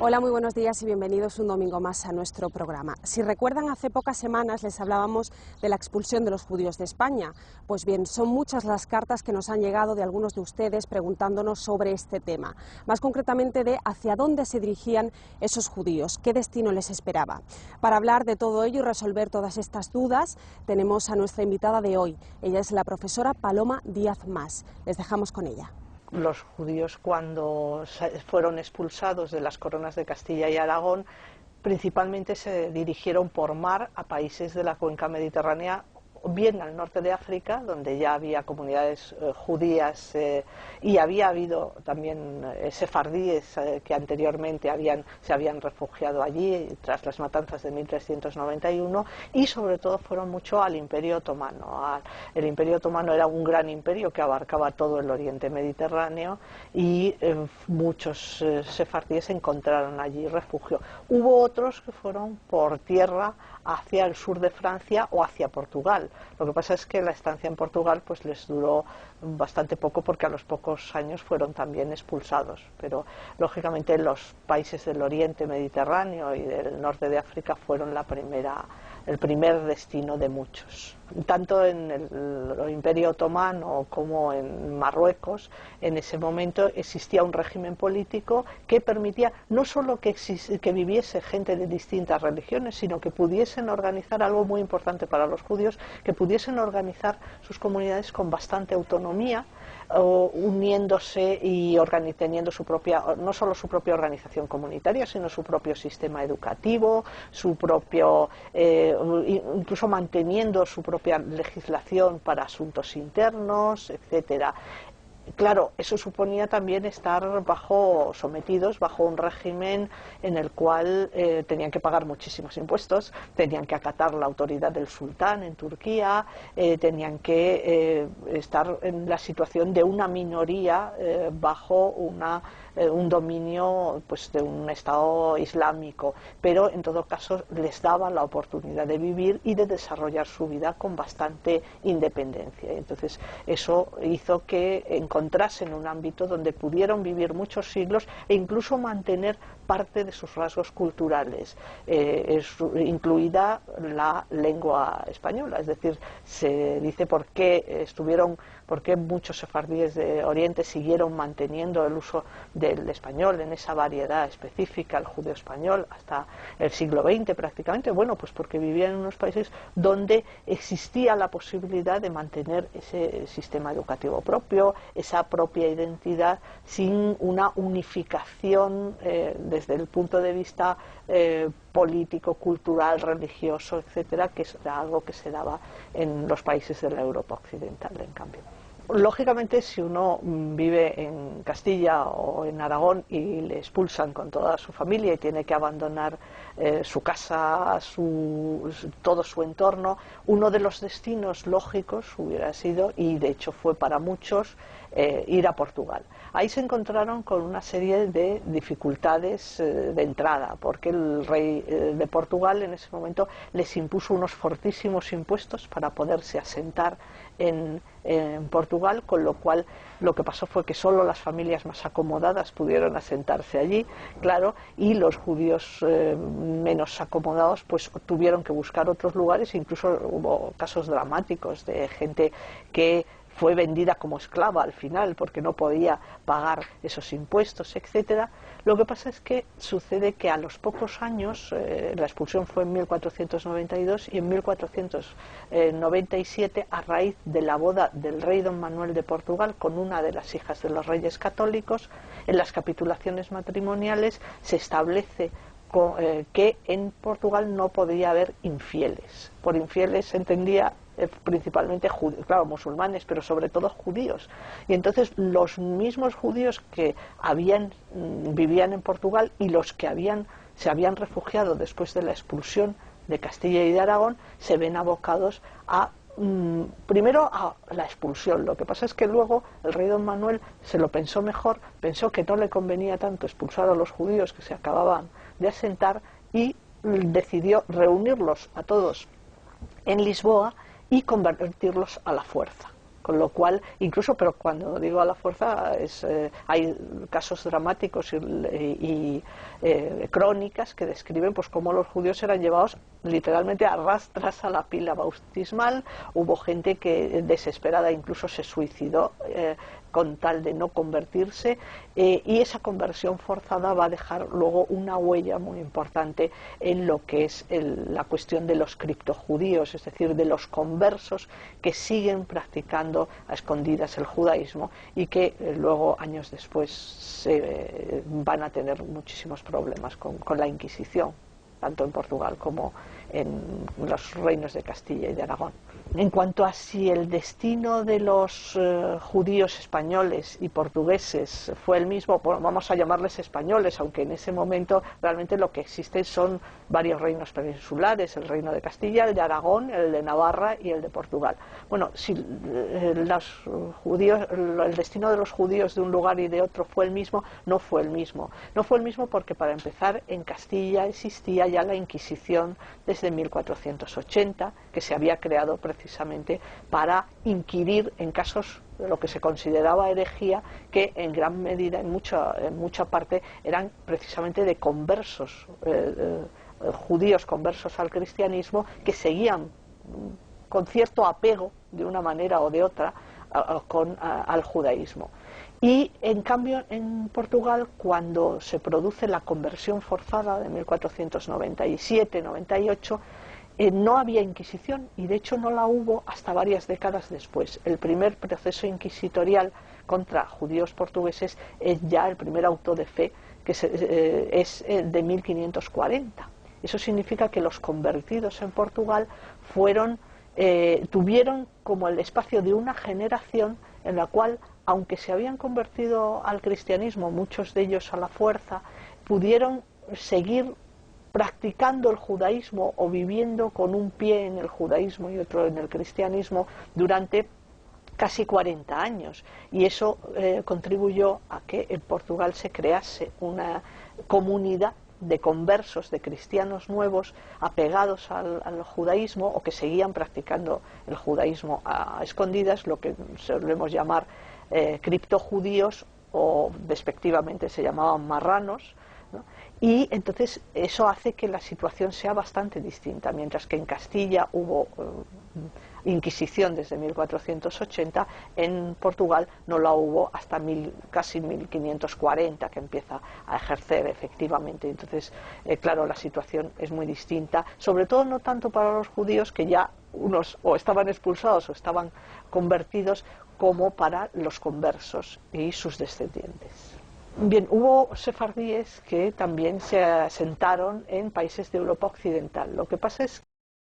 Hola, muy buenos días y bienvenidos un domingo más a nuestro programa. Si recuerdan, hace pocas semanas les hablábamos de la expulsión de los judíos de España. Pues bien, son muchas las cartas que nos han llegado de algunos de ustedes preguntándonos sobre este tema, más concretamente de hacia dónde se dirigían esos judíos, qué destino les esperaba. Para hablar de todo ello y resolver todas estas dudas, tenemos a nuestra invitada de hoy. Ella es la profesora Paloma Díaz Mas. Les dejamos con ella. Los judíos, cuando fueron expulsados de las coronas de Castilla y Aragón, principalmente se dirigieron por mar a países de la cuenca mediterránea, bien al norte de África, donde ya había comunidades judías y había habido también sefardíes que anteriormente se habían refugiado allí tras las matanzas de 1391, y sobre todo fueron mucho al Imperio Otomano. El Imperio Otomano era un gran imperio que abarcaba todo el Oriente Mediterráneo y muchos sefardíes encontraron allí refugio. Hubo otros que fueron por tierra hacia el sur de Francia o hacia Portugal. Lo que pasa es que la estancia en Portugal pues les duró bastante poco, porque a los pocos años fueron también expulsados. Pero lógicamente los países del Oriente Mediterráneo y del norte de África fueron el primer destino de muchos. Tanto en el Imperio Otomano como en Marruecos, en ese momento existía un régimen político que permitía no solo que viviese gente de distintas religiones, sino que pudiesen organizar algo muy importante para los judíos, que pudiesen organizar sus comunidades con bastante autonomía, uniéndose y teniendo no solo su propia organización comunitaria, sino su propio sistema educativo, incluso manteniendo su propia legislación para asuntos internos, etcétera. Claro, eso suponía también estar sometidos bajo un régimen en el cual tenían que pagar muchísimos impuestos, tenían que acatar la autoridad del sultán en Turquía, tenían que estar en la situación de una minoría bajo un dominio pues de un Estado islámico, pero en todo caso les daba la oportunidad de vivir y de desarrollar su vida con bastante independencia. Entonces eso hizo que encontrasen un ámbito donde pudieron vivir muchos siglos e incluso mantener parte de sus rasgos culturales, incluida la lengua española. Es decir, se dice por qué muchos sefardíes de Oriente siguieron manteniendo el uso del español en esa variedad específica, el judeo español, hasta el siglo XX prácticamente. Bueno, pues porque vivían en unos países donde existía la posibilidad de mantener ese sistema educativo propio, esa propia identidad, sin una unificación desde el punto de vista político, cultural, religioso, etcétera, que era algo que se daba en los países de la Europa occidental, en cambio. Lógicamente, si uno vive en Castilla o en Aragón y le expulsan con toda su familia y tiene que abandonar su casa, todo su entorno, uno de los destinos lógicos hubiera sido, y de hecho fue para muchos, ir a Portugal. Ahí se encontraron con una serie de dificultades de entrada, porque el rey de Portugal en ese momento les impuso unos fortísimos impuestos para poderse asentar en Portugal, con lo cual lo que pasó fue que solo las familias más acomodadas pudieron asentarse allí, claro, y los judíos menos acomodados pues tuvieron que buscar otros lugares. Incluso hubo casos dramáticos de gente que fue vendida como esclava al final porque no podía pagar esos impuestos, etcétera. Lo que pasa es que sucede que a los pocos años, la expulsión fue en 1492, y en 1497, a raíz de la boda del rey don Manuel de Portugal con una de las hijas de los reyes católicos, en las capitulaciones matrimoniales se establece que en Portugal no podía haber infieles. Por infieles se entendía principalmente claro, musulmanes, pero sobre todo judíos. Y entonces los mismos judíos que vivían en Portugal y los que se habían refugiado después de la expulsión de Castilla y de Aragón se ven abocados primero a la expulsión. Lo que pasa es que luego el rey don Manuel se lo pensó mejor, pensó que no le convenía tanto expulsar a los judíos que se acababan de asentar, y decidió reunirlos a todos en Lisboa y convertirlos a la fuerza. Con lo cual, incluso, pero cuando digo a la fuerza, hay casos dramáticos y crónicas que describen pues cómo los judíos eran llevados literalmente a rastras a la pila bautismal. Hubo gente que desesperada incluso se suicidó con tal de no convertirse, y esa conversión forzada va a dejar luego una huella muy importante en lo que es la cuestión de los criptojudíos, es decir, de los conversos que siguen practicando a escondidas el judaísmo y que luego, años después, van a tener muchísimos problemas con la Inquisición, tanto en Portugal como en los reinos de Castilla y de Aragón. En cuanto a si el destino de los judíos españoles y portugueses fue el mismo, bueno, vamos a llamarles españoles, aunque en ese momento realmente lo que existen son varios reinos peninsulares, el reino de Castilla, el de Aragón, el de Navarra y el de Portugal. Bueno, si los judíos, el destino de los judíos de un lugar y de otro fue el mismo, no fue el mismo. No fue el mismo porque, para empezar, en Castilla existía ya la Inquisición desde 1480, que se había creado precisamente para inquirir en casos de lo que se consideraba herejía, que en gran medida, en mucha parte, eran precisamente de conversos, judíos conversos al cristianismo, que seguían con cierto apego, de una manera o de otra, al judaísmo. Y en cambio en Portugal, cuando se produce la conversión forzada de 1497-98, no había Inquisición, y de hecho no la hubo hasta varias décadas después. El primer proceso inquisitorial contra judíos portugueses es ya el primer auto de fe, que es de 1540. Eso significa que los convertidos en Portugal tuvieron como el espacio de una generación en la cual, aunque se habían convertido al cristianismo, muchos de ellos a la fuerza, pudieron seguir practicando el judaísmo o viviendo con un pie en el judaísmo y otro en el cristianismo durante casi 40 años. Y eso contribuyó a que en Portugal se crease una comunidad de conversos, de cristianos nuevos apegados al judaísmo, o que seguían practicando el judaísmo a escondidas, lo que solemos llamar criptojudíos, o despectivamente se llamaban marranos, ¿no? Y entonces eso hace que la situación sea bastante distinta. Mientras que en Castilla hubo Inquisición desde 1480, en Portugal no la hubo hasta casi 1540, que empieza a ejercer efectivamente. Entonces, claro, la situación es muy distinta, sobre todo no tanto para los judíos, que ya unos o estaban expulsados o estaban convertidos, como para los conversos y sus descendientes. Bien, hubo sefardíes que también se asentaron en países de Europa occidental. Lo que pasa es